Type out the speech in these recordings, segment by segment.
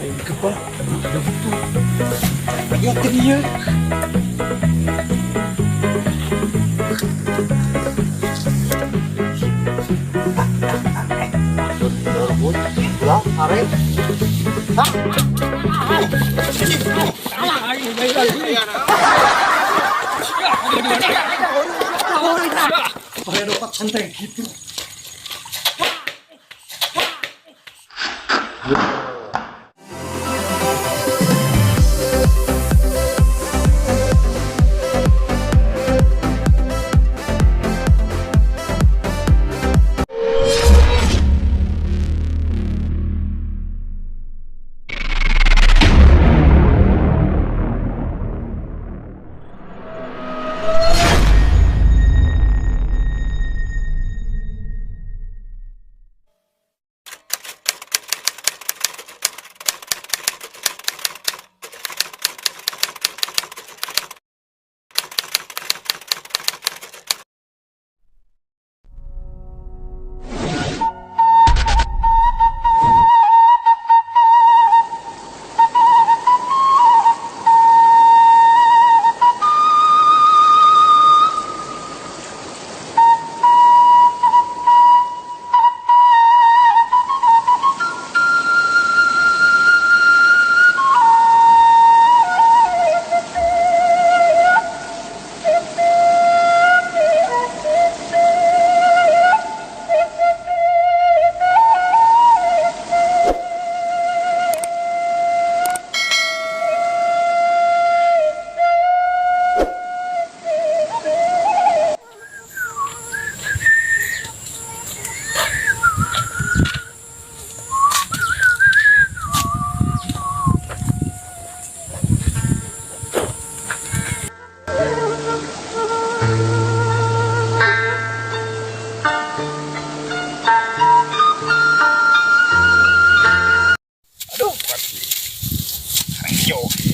Aing kepa, ada betul. Lihat dia. Berbut, pulang, tarik. Supaya dapat santai gitu.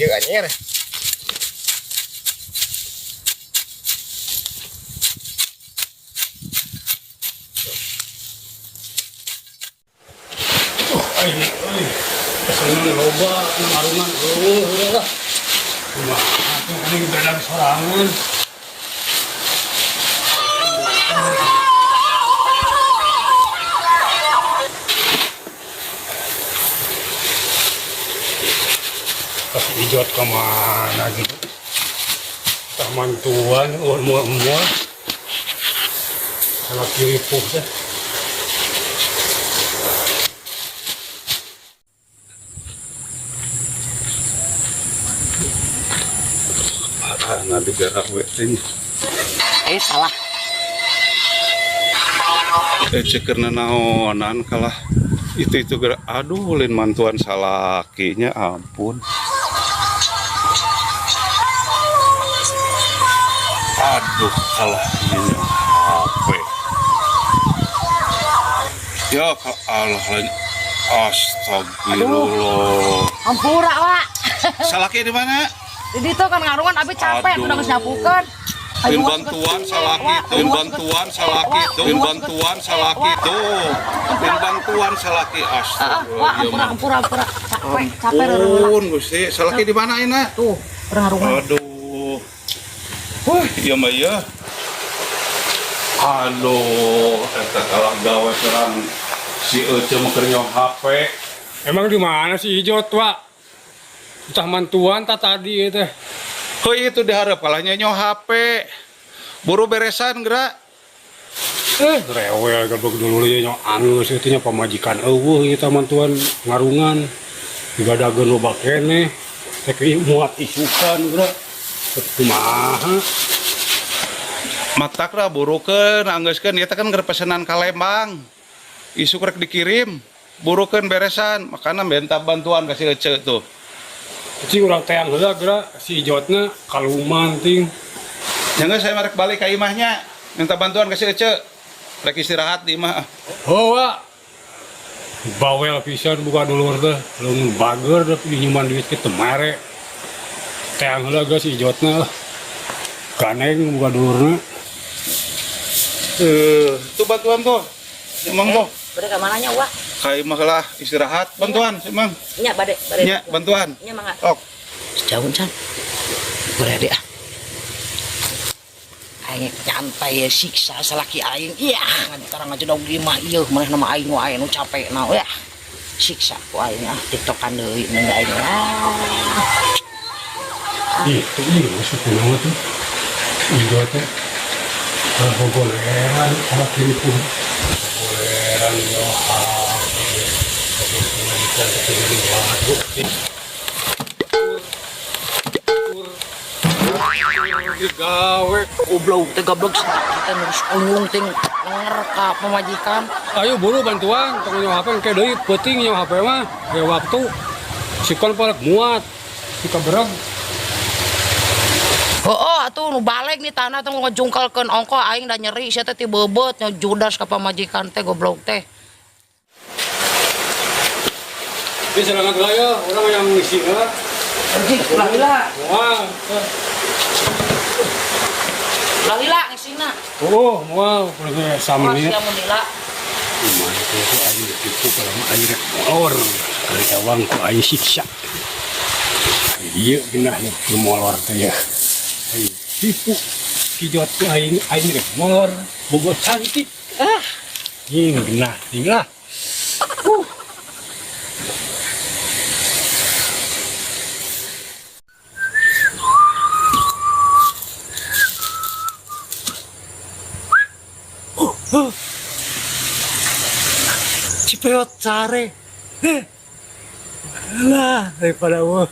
Iya anjir. Kesenangan loba ngarungan lah. Kumaha atuh kuning bedak sorangan. Kasih ijot kemana gitu. Taman tuan, mual-mual. Salah kiri puh deh. Nanti gerak weting. Salah. Cekerna naonan kalah itu gerak. Aduh, lain mantuan salakinya ampun. Aduh, kalah ini HP. Ya Allah lain. Astagfirullah. Ampura, Wak. Salaki di mana? Di itu kan ngarungan abi capek udah geus nyapukeun. Tim bantuan salaki tuh, tim bantuan salaki tuh, tim bantuan salaki tuh, tim bantuan salaki astagfirullah. Ampura. Capek Pun Gusti, salaki di mana ini? Tuh, ngarungan. Aduh. Wah, iya mah ya. Aduh, eta kalah gawe serang si Ece mah keur nyoh HP. Emang di mana sih Ijot, Wak? Entah mantuan tak tadi itu. Oh itu diharap kalahnya nyoh HP. Buru beresan gerak. Rewel gerbek dulu ya nyoh anu itu nya pamajikan eueuh kita mantuan ngarungan. Digadageun loba keneh. Teh muat isukan gerak. Kumaha? Matakra burukeun anggeuskeun ieu teh kan keur pesanan ka Lembang. Isu rek dikirim. Burukeun beresan, makana minta bantuan ka si Ece tuh. Cing urang teang heula geura si Ijotna kaluman ting. Jangan saya merek balik ke imahnya, minta bantuan ke si Ece. Rek istirahat di imah. Oh, Wak. Bawel pisan buka dulur teh, leung bager da pinjaman duit ke temare. Teang heula geus si Ijotna. Ganeng buka dulurna. Tuh bantuan tuh. Emang tuh. Beri ke mananya, Wak? Kai mah lah istirahat. Bantuan, sih Mang. Nya bade. Nya, bantuan. Nya mangga. Ok. Jauh can. Berade ah. Aing nyantai siksa salaki aing. Iya, ngantarang aja dong di mah ieu maneh nama aing wae nu capek na ya. Siksa ku aing ah tiktokan deui mun aing. Itu masuk ke nama tuh. Ijo teh. Boleran sama kiri pun. Boleran yo gawe goblok teh goblok kita nurus ulung ting ngerka pemajikan. Ayo buru bantuan, tong nyawa HP kayak deui penting nyawa HP mah ge waktu sikon parek muat. Kita berag. Oh, atuh nu balik nih tanah teh ngejungkelkeun ongko aing da nyeri sia teh ti beubet nya judas ka pamajikan teh goblok teh. Ini serangan raya orang yang ngisi lah. Anjing, ulah. Wah. Ulah ngisina. Oh, wow, udah sama nih. Sia mun lila. Gimana itu aing ditipu kalau mah aing rek molor. Kali awang ku aing siksa. Ieu genah nu molor teh ya. Aing tipu kijot ku aing rek molor, bogo cantik. Genah, tinglah. Cipeot sare. Lah, daripada gua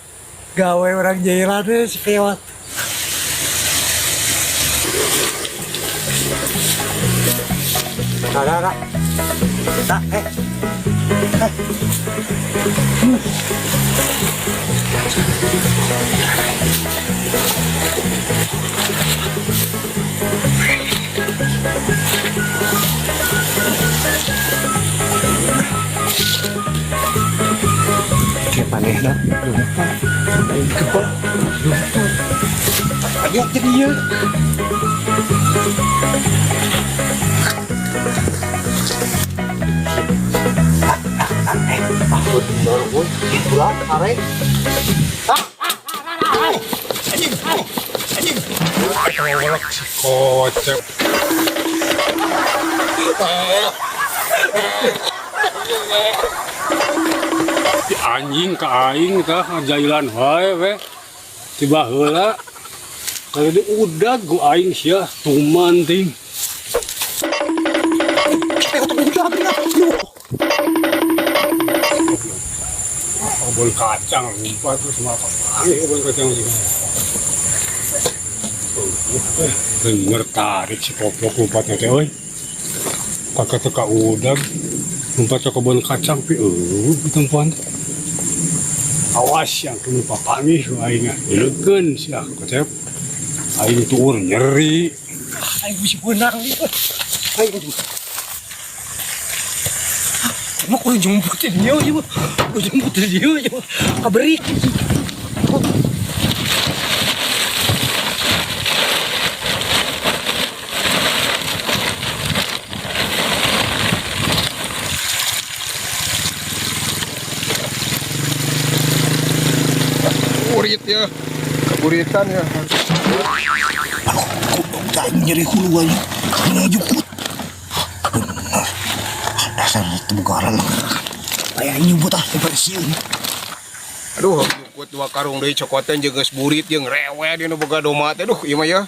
gawe orang jailan deh cipeot. Ada. Tak, kayak paneh dah. Kepala. Ayo jadi ya. Aku baru pun pulang arek. Anjing. Golok si kocep. Di anjing ke aing tah ngajailan wae we. Tiba heula. Kalau di udah gua aing sia tuman ting. Kebun kacang, lupa itu semua apa? Kebun kacang juga. Dengar tarik si poplok lompatnya teh, oi. Pakai teka udang, lompat ke kebun kacang, di tempat. Awas yang kena papami, aingnya dilegan sih, kocep. Aing turun nyeri. Aing bisa benang nih. Aing mau kurang jemputin dia aja, kurang jemputin dia aja, kaberi. Kurit ya. Keburitan ya. Aduh, nyeri hulu aja, ini jemput. Dasar tebugaran kayak nyebut ah daripada siun. Aduh, kuat dua karung deui cokotan jeung geus burit jeung rewe dina boga doma teh. Aduh, ieu mah ya.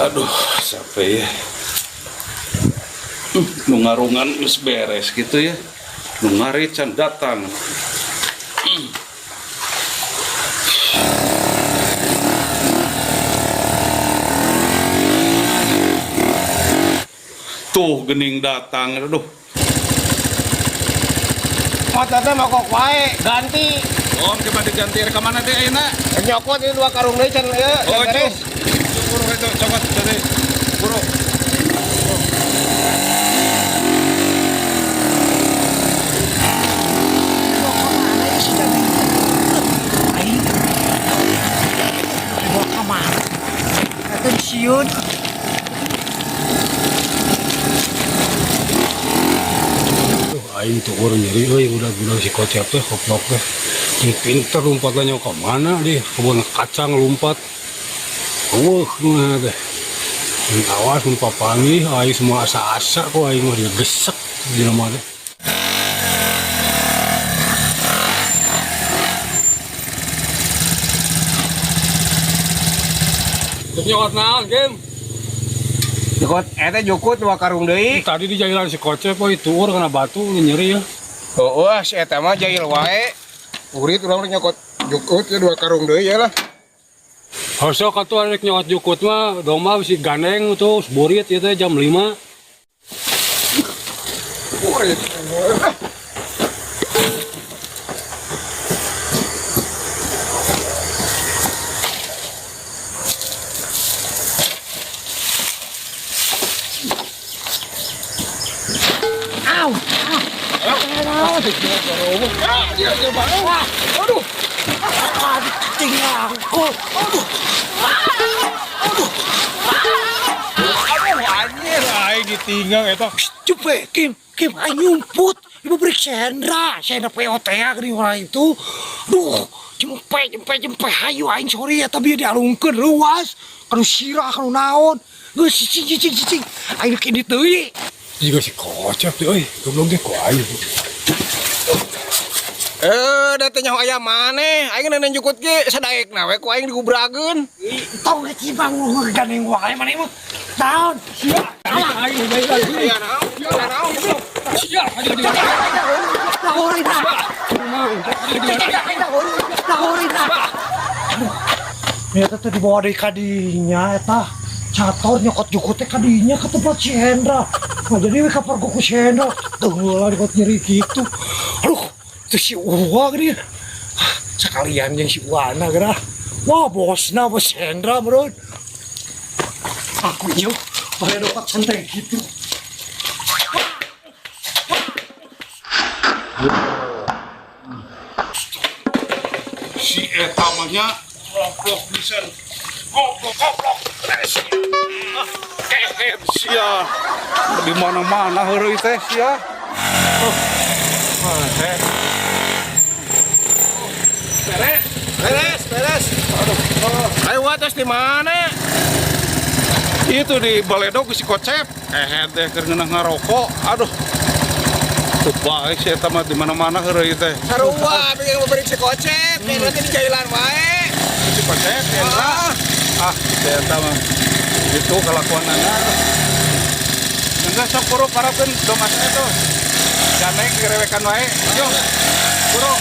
Aduh, capek ya. Nu ngarungan geus beres gitu ya. Nu ngarican datang. Tuh gening datang, aduh. Motor teh mogok wae, ganti. Om coba diganti ke mana teh ayeuna? Nyokot ini 2 karung deui can ieu. Oh, beres. Buru itu cokot dari buru. Kemana ya si Jani? Aing. Dibawa kemana? Atensiun. Aing turun nyeri euy udah bilang si kocep teh goblok teh. Ini pinter lompatnya ke mana dia kebun kacang lompat. Nah teh. Ini awas mun papangi aing semua asa-asa kok aing mah dia gesek di rumah teh. Terus nyokot naon game? Nyokot eta jukut 2 karung deui. Tadi di jailan si kocep euy turun kena batu nyeri ya. Oh, si eta mah jahil wae. Urit urang nyokot jukut 2 karung deui ya lah. Harusnya katu arek nyokot jukut mah doma bisi gandeng tuh burit ya teh jam 5. Urit. Aduh. Tinggal aku. Aduh. Anjir, aing ditinggal eta. Cepet, Kim, aing nyumput. Ibu beri Sendra POT gini orang itu. Duh, jempe, hayu aing sorry ya, tapi dia dialungkeun luas. Kanu sirah, kanu naon. Geus cicing. Aing kini deui. Juga si kocep tuh euy goblok ge ku aing. Da teh nyaho aya maneh. Aing nenek jukut ge sadaekna we ku aing digubrageun. Tong ge cibang lu gandeng wae maneh mah. Naon? Sia. Aing bae Aya naon? Aya naon? Sia. Eta teh dibawa deui kadinya eta. Cator nyokot jukutnya kadinya ke tempat si Hendra. Nah jadi we kapar ku si Hendra. Tuh lah dikot nyeri gitu. Aduh, itu si Uwa gini. Sekalian yang si Uwana gerah. Wah bosna bos Hendra bro. Aku nyuk, pakai dokat santai gitu. Si eta mah nya goblok pisan. Goblok. Sia. Di mana-mana heureuy teh sia. Beres. Ayo wates di mana? Itu di Baledog si kocep. Teh keur ngeunah ngarokok. Aduh. Teu bae si eta mah di mana-mana heureuy teh. Sarua bikin memberi si kocep. Nanti di jailan wae. Si kocep Hendra. Si eta mah itu kelakuanana. Enggak sok buru parapeun domasna itu. Janeng direwekan wae. Yo. Buru.